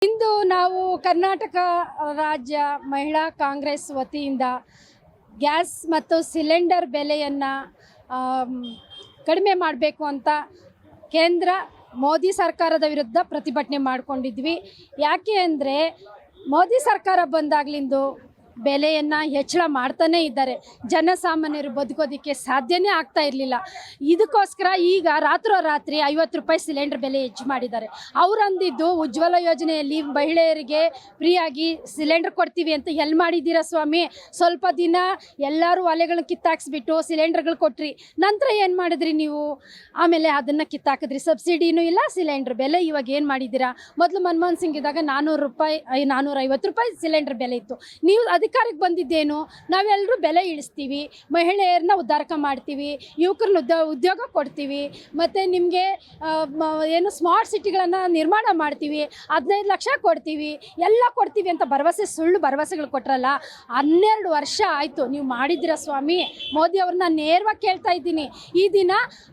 ಇಂದು ನಾವು ಕರ್ನಾಟಕ ರಾಜ್ಯ ಮಹಿಳಾ ಕಾಂಗ್ರೆಸ್ ವತಿಯಿಂದ ಗ್ಯಾಸ್ ಮತ್ತು ಸಿಲಿಂಡರ್ ಬೆಲೆಯನ್ನು ಕಡಿಮೆ ಮಾಡಬೇಕು ಅಂತ ಕೇಂದ್ರ ಮೋದಿ ಸರ್ಕಾರದ ವಿರುದ್ಧ ಪ್ರತಿಭಟನೆ ಮಾಡಿಕೊಂಡಿದ್ವಿ. ಯಾಕೆ ಅಂದರೆ ಮೋದಿ ಸರ್ಕಾರ ಬಂದಾಗಲಿಂದು ಬೆಲೆಯನ್ನು ಹೆಚ್ಚಳ ಮಾಡ್ತಾನೇ ಇದ್ದಾರೆ. ಜನಸಾಮಾನ್ಯರು ಬದುಕೋದಕ್ಕೆ ಸಾಧ್ಯನೇ ಆಗ್ತಾ ಇರಲಿಲ್ಲ. ಇದಕ್ಕೋಸ್ಕರ ಈಗ ರಾತ್ರೋರಾತ್ರಿ 50 ರೂಪಾಯಿ ಸಿಲಿಂಡರ್ ಬೆಲೆ ಹೆಚ್ಚು ಮಾಡಿದ್ದಾರೆ. ಅವ್ರು ಅಂದಿದ್ದು ಉಜ್ವಲ ಯೋಜನೆಯಲ್ಲಿ ಮಹಿಳೆಯರಿಗೆ ಫ್ರೀಯಾಗಿ ಸಿಲಿಂಡರ್ ಕೊಡ್ತೀವಿ ಅಂತ ಎಲ್ಲಿ ಮಾಡಿದ್ದೀರಾ ಸ್ವಾಮಿ? ಸ್ವಲ್ಪ ದಿನ ಎಲ್ಲರೂ ಒಲೆಗಳನ್ನ ಕಿತ್ತಾಕ್ಸ್ಬಿಟ್ಟು ಸಿಲಿಂಡರ್ಗಳು ಕೊಟ್ರಿ, ನಂತರ ಏನು ಮಾಡಿದ್ರಿ ನೀವು? ಆಮೇಲೆ ಅದನ್ನು ಕಿತ್ತಾಕಿದ್ರಿ, ಸಬ್ಸಿಡಿನೂ ಇಲ್ಲ, ಸಿಲಿಂಡರ್ ಬೆಲೆ ಇವಾಗ ಏನು ಮಾಡಿದ್ದೀರಾ? ಮೊದಲು ಮನಮೋಹನ್ ಸಿಂಗ್ ಇದ್ದಾಗ 400 ರೂಪಾಯಿ 450 ರೂಪಾಯಿ ಸಿಲಿಂಡರ್ ಬೆಲೆ ಇತ್ತು. ನೀವು ಅಧಿಕಾರಕ್ಕೆ ಬಂದಿದ್ದೇನು? ನಾವೆಲ್ಲರೂ ಬೆಲೆ ಇಳಿಸ್ತೀವಿ, ಮಹಿಳೆಯರನ್ನ ಉದ್ಧಾರಕ ಮಾಡ್ತೀವಿ, ಯುವಕರನ್ನ ಉದ್ಯೋಗ ಕೊಡ್ತೀವಿ, ಮತ್ತು ನಿಮಗೆ ಏನು ಸ್ಮಾರ್ಟ್ ಸಿಟಿಗಳನ್ನು ನಿರ್ಮಾಣ ಮಾಡ್ತೀವಿ, 15 ಲಕ್ಷ ಕೊಡ್ತೀವಿ, ಎಲ್ಲ ಕೊಡ್ತೀವಿ ಅಂತ ಸುಳ್ಳು ಭರವಸೆಗಳು ಕೊಟ್ರಲ್ಲ. 12 ವರ್ಷ ಆಯಿತು ನೀವು ಮಾಡಿದ್ದೀರಾ ಸ್ವಾಮಿ? ಮೋದಿ ಅವ್ರನ್ನ ನೇರವಾಗಿ ಕೇಳ್ತಾ ಇದ್ದೀನಿ. ಈ ದಿನ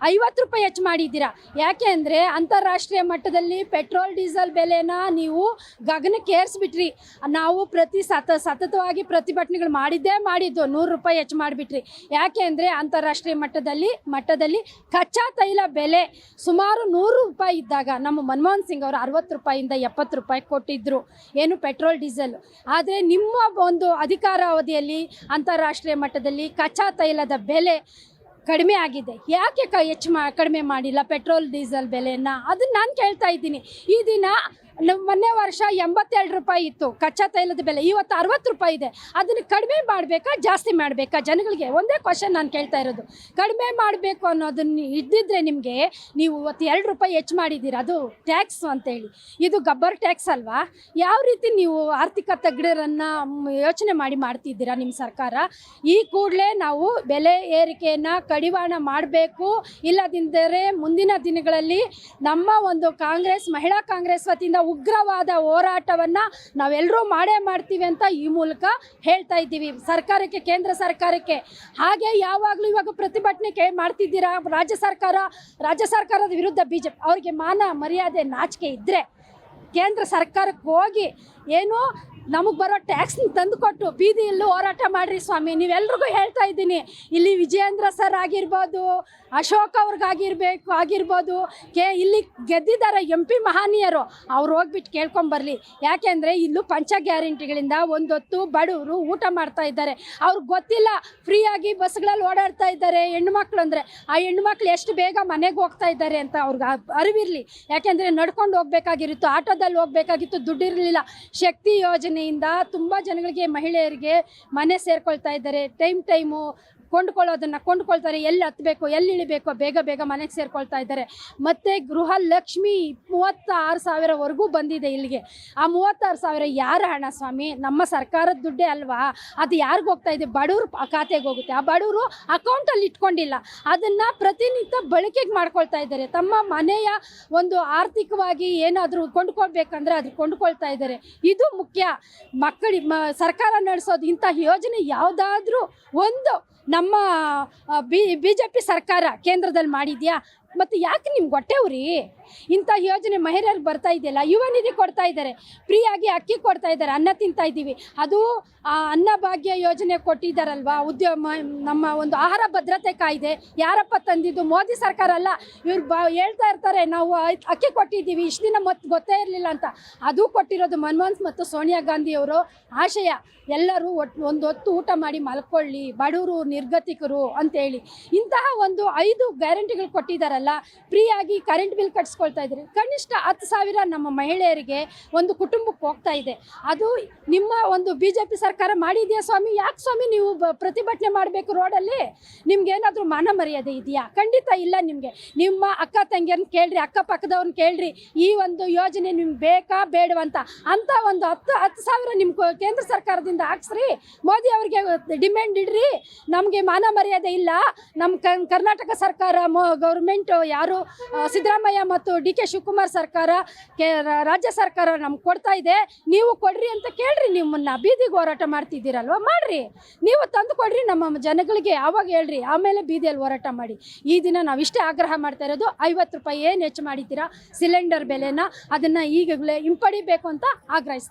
50 ರೂಪಾಯಿ ಹೆಚ್ಚು ಮಾಡಿದ್ದೀರಾ. ಯಾಕೆ ಅಂದರೆ ಅಂತಾರಾಷ್ಟ್ರೀಯ ಮಟ್ಟದಲ್ಲಿ ಪೆಟ್ರೋಲ್ ಡೀಸೆಲ್ ಬೆಲೆನ ನೀವು ಗಗನಕ್ಕೆ ಏರಿಸ್ಬಿಟ್ರಿ. ನಾವು ಸತತವಾಗಿ ಪ್ರತಿಭಟನೆಗಳು ಮಾಡಿದ್ದು 100 ರೂಪಾಯಿ ಹೆಚ್ಚು ಮಾಡಿಬಿಟ್ರಿ. ಯಾಕೆ ಅಂದರೆ ಅಂತಾರಾಷ್ಟ್ರೀಯ ಮಟ್ಟದಲ್ಲಿ ಕಚ್ಚಾ ತೈಲ ಬೆಲೆ ಸುಮಾರು 100 ರೂಪಾಯಿ ಇದ್ದಾಗ ನಮ್ಮ ಮನಮೋಹನ್ ಸಿಂಗ್ ಅವರು 60 ರೂಪಾಯಿಂದ 70 ರೂಪಾಯಿ ಕೊಟ್ಟಿದ್ದರು, ಏನು ಪೆಟ್ರೋಲ್ ಡೀಸೆಲ್. ಆದರೆ ನಿಮ್ಮ ಒಂದು ಅಧಿಕಾರಾವಧಿಯಲ್ಲಿ ಅಂತಾರಾಷ್ಟ್ರೀಯ ಮಟ್ಟದಲ್ಲಿ ಕಚ್ಚಾ ತೈಲದ ಬೆಲೆ ಕಡಿಮೆ ಆಗಿದೆ. ಯಾಕೆ ಕಡಿಮೆ ಮಾಡಿಲ್ಲ ಪೆಟ್ರೋಲ್ ಡೀಸೆಲ್ ಬೆಲೆಯನ್ನು? ಅದನ್ನು ನಾನು ಕೇಳ್ತಾ ಇದ್ದೀನಿ. ಈ ದಿನ ಮೊನ್ನೆ ವರ್ಷ 82 ರೂಪಾಯಿ ಇತ್ತು ಕಚ್ಚಾ ತೈಲದ ಬೆಲೆ, ಇವತ್ತು 60 ರೂಪಾಯಿ ಇದೆ. ಅದನ್ನು ಕಡಿಮೆ ಮಾಡಬೇಕಾ ಜಾಸ್ತಿ ಮಾಡಬೇಕಾ? ಜನಗಳಿಗೆ ಒಂದೇ ಕ್ವಶನ್ ನಾನು ಕೇಳ್ತಾ ಇರೋದು. ಕಡಿಮೆ ಮಾಡಬೇಕು ಅನ್ನೋದನ್ನು ಇದ್ದಿದ್ರೆ ನಿಮಗೆ ನೀವು ಇವತ್ತು 2 ರೂಪಾಯಿ ಹೆಚ್ಚು ಮಾಡಿದ್ದೀರಾ, ಅದು ಟ್ಯಾಕ್ಸ್ ಅಂತೇಳಿ. ಇದು ಗಬ್ಬರ್ ಟ್ಯಾಕ್ಸ್ ಅಲ್ವಾ? ಯಾವ ರೀತಿ ನೀವು ಆರ್ಥಿಕ ತಜ್ಞರನ್ನು ಯೋಚನೆ ಮಾಡ್ತಿದ್ದೀರಾ ನಿಮ್ಮ ಸರ್ಕಾರ? ಈ ಕೂಡಲೇ ನಾವು ಬೆಲೆ ಏರಿಕೆಯನ್ನು ಕಡಿವಾಣ ಮಾಡಬೇಕು. ಇಲ್ಲದಿದ್ದರೆ ಮುಂದಿನ ದಿನಗಳಲ್ಲಿ ನಮ್ಮ ಒಂದು ಮಹಿಳಾ ಕಾಂಗ್ರೆಸ್ ವತಿಯಿಂದ ಉಗ್ರವಾದ ಹೋರಾಟವನ್ನು ನಾವೆಲ್ಲರೂ ಮಾಡ್ತೀವಿ ಅಂತ ಈ ಮೂಲಕ ಹೇಳ್ತಾ ಇದ್ದೀವಿ ಸರ್ಕಾರಕ್ಕೆ, ಕೇಂದ್ರ ಸರ್ಕಾರಕ್ಕೆ. ಹಾಗೆ ಯಾವಾಗಲೂ ಇವಾಗ ಪ್ರತಿಭಟನೆ ಮಾಡ್ತಿದ್ದೀರಾ ರಾಜ್ಯ ಸರ್ಕಾರದ ವಿರುದ್ಧ BJP ಅವ್ರಿಗೆ ಮಾನ ಮರ್ಯಾದೆ ನಾಚಿಕೆ ಇದ್ದರೆ ಕೇಂದ್ರ ಸರ್ಕಾರಕ್ಕೆ ಹೋಗಿ ಏನು ನಮಗೆ ಬರೋ ಟ್ಯಾಕ್ಸ್ನ ತಂದುಕೊಟ್ಟು ಬೀದಿಯಲ್ಲೂ ಹೋರಾಟ ಮಾಡಿರಿ ಸ್ವಾಮಿ. ನೀವೆಲ್ರಿಗೂ ಹೇಳ್ತಾ ಇದ್ದೀನಿ, ಇಲ್ಲಿ ವಿಜಯೇಂದ್ರ ಸರ್ ಆಗಿರ್ಬೋದು, ಅಶೋಕ್ ಆಗಿರ್ಬೋದು, ಇಲ್ಲಿ ಗೆದ್ದಿದ್ದಾರೆ MP ಮಹನೀಯರು, ಅವ್ರು ಹೋಗ್ಬಿಟ್ಟು ಕೇಳ್ಕೊಂಬರ್ಲಿ. ಯಾಕೆಂದರೆ ಇಲ್ಲೂ ಪಂಚ ಗ್ಯಾರಂಟಿಗಳಿಂದ ಒಂದೊತ್ತು ಬಡವರು ಊಟ ಮಾಡ್ತಾ ಇದ್ದಾರೆ. ಅವ್ರಿಗೆ ಗೊತ್ತಿಲ್ಲ ಫ್ರೀಯಾಗಿ ಬಸ್ಗಳಲ್ಲಿ ಓಡಾಡ್ತಾ ಇದ್ದಾರೆ ಹೆಣ್ಮಕ್ಳು ಅಂದರೆ, ಆ ಹೆಣ್ಮಕ್ಳು ಎಷ್ಟು ಬೇಗ ಮನೆಗೆ ಹೋಗ್ತಾ ಇದ್ದಾರೆ ಅಂತ ಅವ್ರಿಗೆ ಅರಿವಿರಲಿ. ಯಾಕೆಂದರೆ ನಡ್ಕೊಂಡು ಹೋಗ್ಬೇಕಾಗಿತ್ತು, ಆಟೋದಲ್ಲಿ ಹೋಗ್ಬೇಕಾಗಿತ್ತು, ದುಡ್ಡಿರಲಿಲ್ಲ. ಶಕ್ತಿ ಯೋಜನೆಯಿಂದ ತುಂಬ ಜನಗಳಿಗೆ, ಮಹಿಳೆಯರಿಗೆ ಮನೆ ಸೇರ್ಕೊಳ್ತಾ ಇದ್ದಾರೆ. ಟೈಮು ಕೊಂಡ್ಕೊಳ್ತಾರೆ, ಎಲ್ಲಿ ಹತ್ತಬೇಕು ಎಲ್ಲಿ ಇಳಿಬೇಕು, ಬೇಗ ಮನೆಗೆ ಸೇರ್ಕೊಳ್ತಾ ಇದ್ದಾರೆ. ಮತ್ತು ಗೃಹಲಕ್ಷ್ಮಿ 36,000ವರೆಗೂ ಬಂದಿದೆ ಇಲ್ಲಿಗೆ. ಆ 36,000 ಯಾರ ಹಣ ಸ್ವಾಮಿ? ನಮ್ಮ ಸರ್ಕಾರದ ದುಡ್ಡೇ ಅಲ್ವಾ? ಅದು ಯಾರಿಗೆ ಹೋಗ್ತಾ ಇದೆ? ಬಡವ್ರ ಖಾತೆಗೆ ಹೋಗುತ್ತೆ. ಆ ಬಡವರು ಅಕೌಂಟಲ್ಲಿ ಇಟ್ಕೊಂಡಿಲ್ಲ, ಅದನ್ನು ಪ್ರತಿನಿತ್ಯ ಬಳಕೆಗೆ ಮಾಡ್ಕೊಳ್ತಾ ಇದ್ದಾರೆ. ತಮ್ಮ ಮನೆಯ ಒಂದು ಆರ್ಥಿಕವಾಗಿ ಏನಾದರೂ ಕೊಂಡ್ಕೊಳ್ಬೇಕಂದ್ರೆ ಅದು ಕೊಂಡ್ಕೊಳ್ತಾ ಇದ್ದಾರೆ. ಇದು ಮುಖ್ಯ. ಸರ್ಕಾರ ನಡೆಸೋದು ಇಂಥ ಯೋಜನೆ ಯಾವುದಾದ್ರೂ ಒಂದು ನಮ್ಮ BJP ಸರ್ಕಾರ ಕೇಂದ್ರದಲ್ಲಿ ಮಾಡಿದ್ಯಾ? ಮತ್ತು ಯಾಕೆ ನಿಮ್ಗೆ ಹೊಟ್ಟೆವ್ರಿ? ಇಂಥ ಯೋಜನೆ ಮಹಿಳೆಯರಿಗೆ ಬರ್ತಾ ಇದೆಯಲ್ಲ, ಯುವ ನಿಧಿ ಕೊಡ್ತಾ ಇದ್ದಾರೆ, ಫ್ರೀಯಾಗಿ ಅಕ್ಕಿ ಕೊಡ್ತಾ ಇದ್ದಾರೆ, ಅನ್ನ ತಿಂತಾ ಇದ್ದೀವಿ. ಅದು ಅನ್ನ ಭಾಗ್ಯ ಯೋಜನೆ ಕೊಟ್ಟಿದ್ದಾರಲ್ವಾ, ನಮ್ಮ ಒಂದು ಆಹಾರ ಭದ್ರತೆ ಕಾಯ್ದೆ ಯಾರಪ್ಪ ತಂದಿದ್ದು? ಮೋದಿ ಸರ್ಕಾರ ಅಲ್ಲ. ಇವ್ರು ಹೇಳ್ತಾ ಇರ್ತಾರೆ ನಾವು ಅಕ್ಕಿ ಕೊಟ್ಟಿದ್ದೀವಿ, ಇಷ್ಟು ದಿನ ಗೊತ್ತೇ ಇರಲಿಲ್ಲ ಅಂತ. ಅದು ಕೊಟ್ಟಿರೋದು ಮನಮೋಹನ್ ಮತ್ತು ಸೋನಿಯಾ ಗಾಂಧಿಯವರು ಆಶಯ. ಎಲ್ಲರೂ ಒಂದು ಹೊತ್ತು ಊಟ ಮಾಡಿ ಮಲ್ಕೊಳ್ಳಿ, ಬಡವರು ನಿರ್ಗತಿಕರು ಅಂತೇಳಿ ಇಂತಹ ಒಂದು 5 ಗ್ಯಾರಂಟಿಗಳು ಕೊಟ್ಟಿದ್ದಾರಲ್ಲ. ಫ್ರೀಯಾಗಿ ಕರೆಂಟ್ ಬಿಲ್ ಕಟ್ಸ್ಕೊಳ್ತಾ ಇದ್ದಾರೆ. ಕನಿಷ್ಠ 10,000 ನಮ್ಮ ಮಹಿಳೆಯರಿಗೆ ಒಂದು ಕುಟುಂಬಕ್ಕೆ ಹೋಗ್ತಾ ಇದೆ. ಅದು ನಿಮ್ಮ ಒಂದು BJP ಸರ್ಕಾರ ಮಾಡಿದೆಯಾ ಸ್ವಾಮಿ? ಯಾಕೆ ಸ್ವಾಮಿ ನೀವು ಪ್ರತಿಭಟನೆ ಮಾಡಬೇಕು ರೋಡಲ್ಲಿ? ನಿಮ್ಗೇನಾದರೂ ಮಾನ ಮರ್ಯಾದೆ ಇದೆಯಾ? ಖಂಡಿತ ಇಲ್ಲ. ನಿಮಗೆ ನಿಮ್ಮ ಅಕ್ಕ ತಂಗಿಯರನ್ನ ಕೇಳ್ರಿ, ಅಕ್ಕಪಕ್ಕದವ್ರನ್ನ ಕೇಳ್ರಿ, ಈ ಒಂದು ಯೋಜನೆ ನಿಮ್ಗೆ ಬೇಕಾ ಬೇಡವಂತ. ಅಂತ ಒಂದು 10,000 ನಿಮ್ಮ ಕೇಂದ್ರ ಸರ್ಕಾರದಿಂದ ಹಾಕ್ಸ್ರಿ. ಮೋದಿ ಅವ್ರಿಗೆ ಡಿಮ್ಯಾಂಡ್ ಇಡ್ರಿ, ನಮಗೆ ಮಾನ ಮರ್ಯಾದೆ ಇಲ್ಲ, ನಮ್ಮ ಕರ್ನಾಟಕ ಸರ್ಕಾರ ಗೌರ್ಮೆಂಟ್ ಯಾರು ಸಿದ್ದರಾಮಯ್ಯ ಮತ್ತು ಡಿ ಕೆ ಶಿವಕುಮಾರ್ ಸರ್ಕಾರ ರಾಜ್ಯ ಸರ್ಕಾರ ನಮ್ಗೆ ಕೊಡ್ತಾ ಇದೆ, ನೀವು ಕೊಡ್ರಿ ಅಂತ ಕೇಳ್ರಿ. ನಿಮ್ಮನ್ನ ಬೀದಿಗೆ ಹೋರಾಟ ಮಾಡ್ತಿದ್ದೀರಲ್ವ, ಮಾಡ್ರಿ, ನೀವು ತಂದು ಕೊಡ್ರಿ ನಮ್ಮ ಜನಗಳಿಗೆ, ಆವಾಗ ಹೇಳ್ರಿ, ಆಮೇಲೆ ಬೀದಿಯಲ್ಲಿ ಹೋರಾಟ ಮಾಡಿ. ಈ ದಿನ ನಾವು ಇಷ್ಟೇ ಆಗ್ರಹ ಮಾಡ್ತಾ ಇರೋದು, 50 ರೂಪಾಯಿ ಏನು ಹೆಚ್ಚು ಮಾಡಿದ್ದೀರಾ ಸಿಲಿಂಡರ್ ಬೆಲೆನ, ಅದನ್ನು ಈಗಲೇ ಹಿಂಪಡಿಬೇಕು ಅಂತ ಆಗ್ರಹಿಸ್ತೀವಿ.